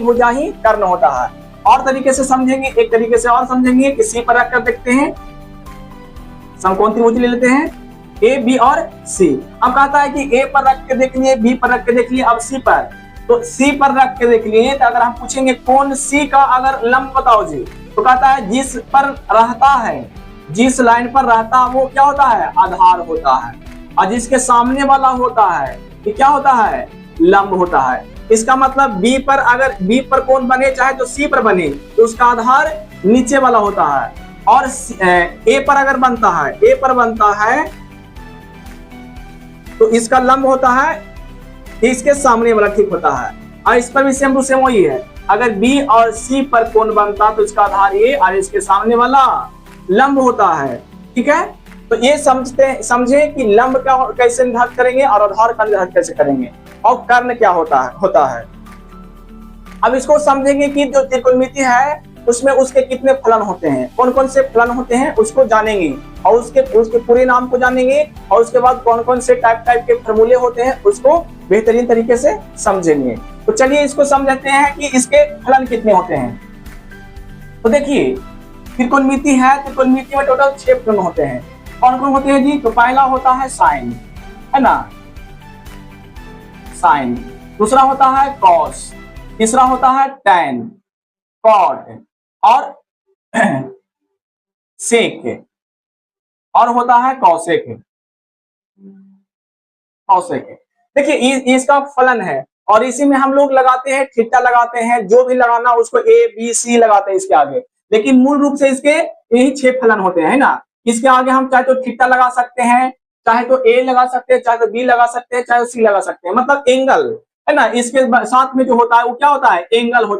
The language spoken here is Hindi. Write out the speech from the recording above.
भुजा ही कर्ण होता है। और तरीके से समझेंगे, एक तरीके से और समझेंगे कि सी पर रख कर देखते हैं, समकोण त्रिभुज ले लेते हैं ए बी और सी। अब कहता है कि ए पर रख के देख लिए, बी पर रख के देख लिए, अब सी पर, तो सी पर रख के देख लिए तो अगर हम पूछेंगे कौन सी का अगर लंब बताओ जी, तो कहता है जिस पर रहता है, जिस लाइन पर रहता है वो क्या होता है, आधार होता है, और जिसके सामने वाला होता है ये क्या होता है, लंब होता है। इसका मतलब बी पर, अगर बी पर कोण बने चाहे तो सी पर बने तो उसका आधार नीचे वाला होता है, और ए पर अगर बनता है, ए पर बनता है तो इसका लंब होता है इसके सामने वाला, ठीक होता है। और इस पर भी सेम टू सेम वही है, अगर बी और सी पर कोण बनता तो इसका आधार ए और इसके सामने वाला लंब होता है, ठीक है। तो ये समझे कि लंब का कैसे निर्धारित करेंगे और आधार का निर्धारित कैसे करेंगे, और कर्ण क्या होता है। अब इसको समझेंगे कि जो त्रिकोणमिति है उसमें उसके कितने फलन होते हैं, कौन कौन से फलन होते हैं उसको जानेंगे, और उसके पूरे नाम को जानेंगे, और उसके बाद कौन कौन से टाइप के फॉर्मूले होते हैं उसको बेहतरीन तरीके से समझेंगे। तो चलिए इसको समझते हैं कि इसके फलन कितने होते हैं। तो देखिए त्रिकोणमिति है, त्रिकोणमिति में टोटल 6 फलन होते हैं। कौन कौन होते हैं जी, तो पहला होता है साइन, है ना, साइन। दूसरा होता है कॉस, तीसरा होता है टैन, कॉट और सेक, और होता है कौसेक। देखिए इसका फलन है, और इसी में हम लोग लगाते हैं थीटा, लगाते हैं जो भी लगाना उसको ए बी सी लगाते हैं इसके आगे, लेकिन मूल रूप से इसके यही 6 फलन होते हैं ना। इसके आगे हम चाहे तो थीटा लगा सकते हैं, चाहे तो ए लगा सकते हैं, चाहे तो बी लगा सकते हैं, चाहे तो सी लगा सकते हैं, मतलब एंगल, है ना। इसके साथ में जो होता है वो क्या होता है, एंगल होता